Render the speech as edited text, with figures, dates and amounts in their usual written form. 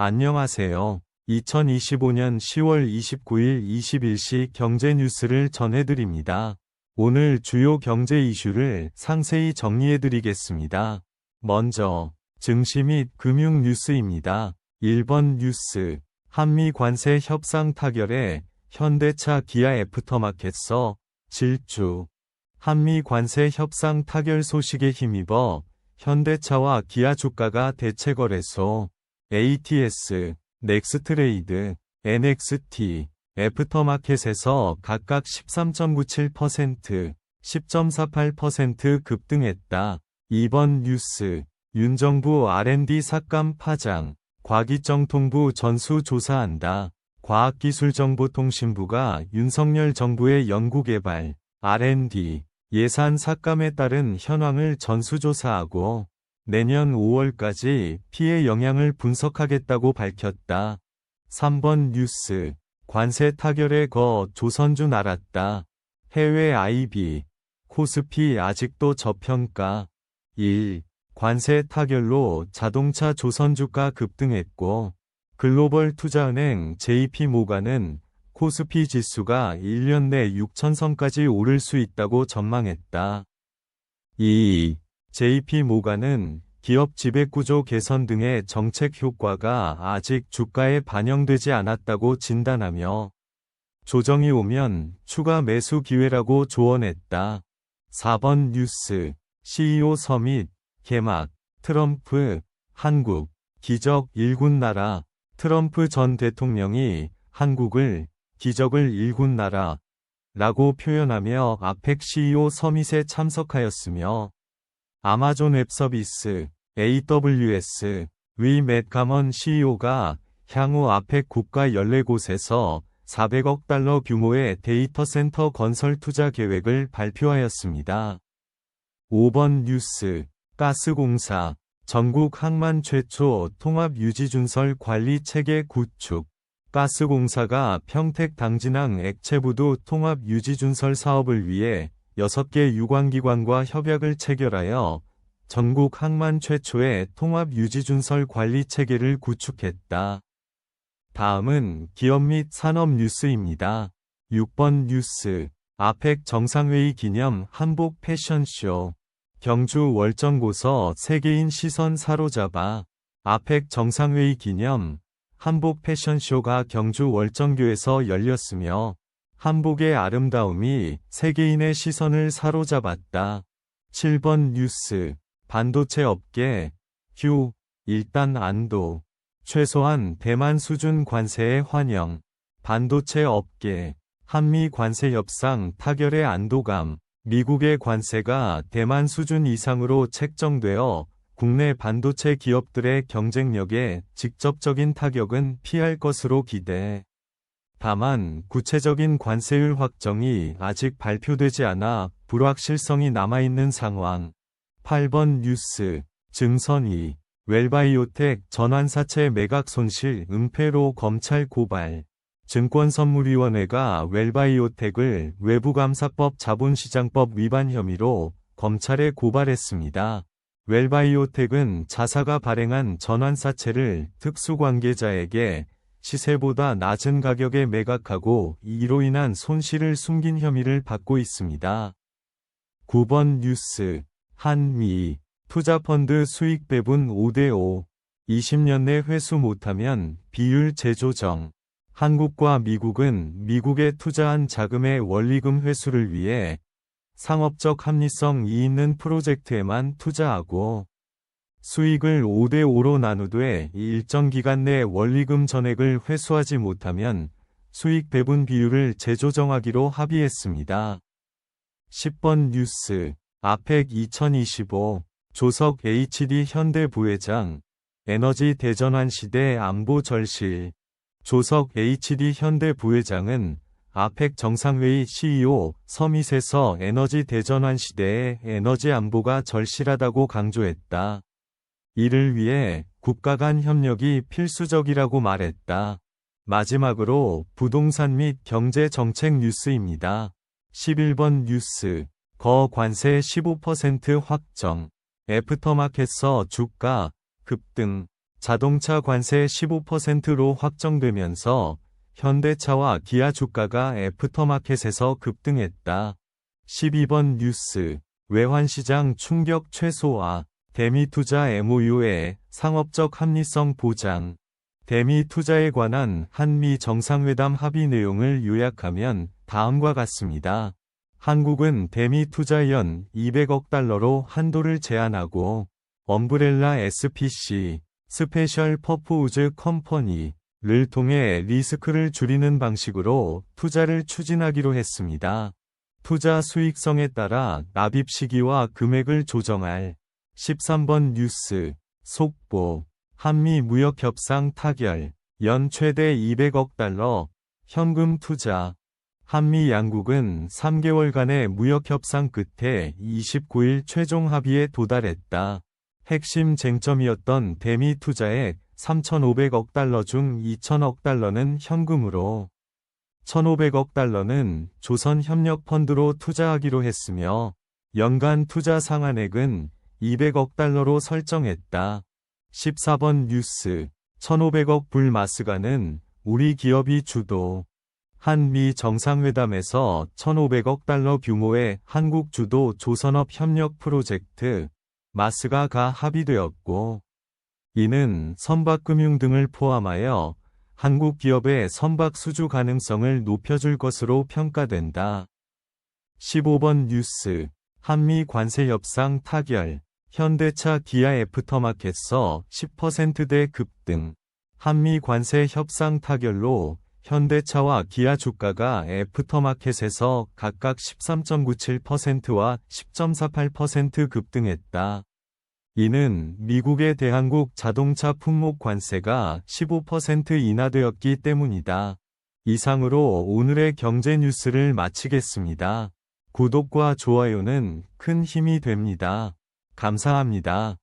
안녕하세요. 2025년 10월 29일 21시 경제 뉴스를 전해드립니다. 오늘 주요 경제 이슈를 상세히 정리해드리겠습니다. 먼저 증시 및 금융 뉴스입니다. 1번 뉴스, 한미 관세 협상 타결에 현대차 기아 애프터마켓서 질주. 한미 관세 협상 타결 소식에 힘입어 현대차와 기아 주가가 대체거래소 ATS, 넥스트레이드, NXT, 애프터마켓에서 각각 13.97%, 10.48% 급등했다. 2번 뉴스, 윤 정부 R&D 삭감 파장, 과기정통부 전수조사한다. 과학기술정보통신부가 윤석열 정부의 연구개발, R&D, 예산 삭감에 따른 현황을 전수조사하고 내년 5월까지 피해 영향을 분석하겠다고 밝혔다. 3번 뉴스, 관세 타결에 조선주 알았다. 해외 IB, 코스피 아직도 저평가. 1. 관세 타결로 자동차 조선주가 급등했고, 글로벌 투자은행 JP모간은 코스피 지수가 1년 내 6,000선까지 오를 수 있다고 전망했다. 2. JP모간은 기업 지배구조 개선 등의 정책 효과가 아직 주가에 반영되지 않았다고 진단하며 조정이 오면 추가 매수 기회라고 조언했다. 4번 뉴스, CEO 서밋, 개막, 트럼프, 한국, 기적 일군 나라. 트럼프 전 대통령이 한국을 기적을 일군 나라라고 표현하며 아펙 CEO 서밋에 참석하였으며 아마존 웹서비스, AWS, 위 맷 가먼 CEO가 향후 아펙 국가 14곳에서 400억 달러 규모의 데이터 센터 건설 투자 계획을 발표하였습니다. 5번 뉴스, 가스공사, 전국 항만 최초 통합 유지준설 관리 체계 구축. 가스공사가 평택 당진항 액체부두 통합 유지준설 사업을 위해 6개 유관기관과 협약을 체결하여 전국 항만 최초의 통합 유지준설 관리 체계를 구축했다. 다음은 기업 및 산업 뉴스입니다. 6번 뉴스, 아펙 정상회의 기념 한복 패션쇼. 경주 월정고서 세계인 시선 사로잡아. 아펙 정상회의 기념 한복 패션쇼가 경주 월정교에서 열렸으며 한복의 아름다움이 세계인의 시선을 사로잡았다. 7번 뉴스, 반도체 업계, 일단 안도. 최소한 대만 수준 관세에 환영. 반도체 업계, 한미 관세 협상 타결의 안도감. 미국의 관세가 대만 수준 이상으로 책정되어 국내 반도체 기업들의 경쟁력에 직접적인 타격은 피할 것으로 기대. 다만 구체적인 관세율 확정이 아직 발표되지 않아 불확실성이 남아있는 상황. 8번 뉴스, 증선이, 웰바이오텍 전환사채 매각 손실 은폐로 검찰 고발. 증권선물위원회가 웰바이오텍을 외부감사법 자본시장법 위반 혐의로 검찰에 고발했습니다. 웰바이오텍은 자사가 발행한 전환사채를 특수관계자에게 시세보다 낮은 가격에 매각하고 이로 인한 손실을 숨긴 혐의를 받고 있습니다. 9번 뉴스, 한미, 투자펀드 수익 배분 5대5, 20년 내 회수 못하면 비율 재조정. 한국과 미국은 미국에 투자한 자금의 원리금 회수를 위해 상업적 합리성이 있는 프로젝트에만 투자하고 수익을 5대5로 나누되 일정 기간 내 원리금 전액을 회수하지 못하면 수익 배분 비율을 재조정하기로 합의했습니다. 10번 뉴스, 아펙 2025, 조석 HD 현대 부회장, 에너지 대전환 시대 안보 절실. 조석 HD 현대 부회장은 아펙 정상회의 CEO 서밋에서 에너지 대전환 시대에 에너지 안보가 절실하다고 강조했다. 이를 위해 국가 간 협력이 필수적이라고 말했다. 마지막으로 부동산 및 경제 정책 뉴스입니다. 11번 뉴스, 관세 15% 확정. 애프터마켓서 주가 급등. 자동차 관세 15%로 확정되면서 현대차와 기아 주가가 애프터마켓에서 급등했다. 12번 뉴스. 외환시장 충격 최소화. 대미투자 MOU의 상업적 합리성 보장. 대미투자에 관한 한미 정상회담 합의 내용을 요약하면 다음과 같습니다. 한국은 대미투자 연 200억 달러로 한도를 제한하고 엄브렐라 SPC, 스페셜 퍼포즈 컴퍼니를 통해 리스크를 줄이는 방식으로 투자를 추진하기로 했습니다. 투자 수익성에 따라 납입 시기와 금액을 조정할. 13번 뉴스. 속보. 한미 무역협상 타결. 연 최대 200억 달러. 현금 투자. 한미 양국은 3개월간의 무역협상 끝에 29일 최종 합의에 도달했다. 핵심 쟁점이었던 대미 투자액 3,500억 달러 중 2,000억 달러는 현금으로, 1,500억 달러는 조선협력펀드로 투자하기로 했으며 연간 투자 상한액은 200억 달러로 설정했다. 14번 뉴스. 1,500억 불 마스가는 우리 기업이 주도. 한미 정상회담에서 1,500억 달러 규모의 한국 주도 조선업 협력 프로젝트 마스가가 합의되었고, 이는 선박금융 등을 포함하여 한국 기업의 선박 수주 가능성을 높여줄 것으로 평가된다. 15번 뉴스. 한미 관세 협상 타결. 현대차 기아 애프터마켓서 10%대 급등. 한미 관세 협상 타결로 현대차와 기아 주가가 애프터마켓에서 각각 13.97%와 10.48% 급등했다. 이는 미국의 대한국 자동차 품목 관세가 15% 인하되었기 때문이다. 이상으로 오늘의 경제 뉴스를 마치겠습니다. 구독과 좋아요는 큰 힘이 됩니다. 감사합니다.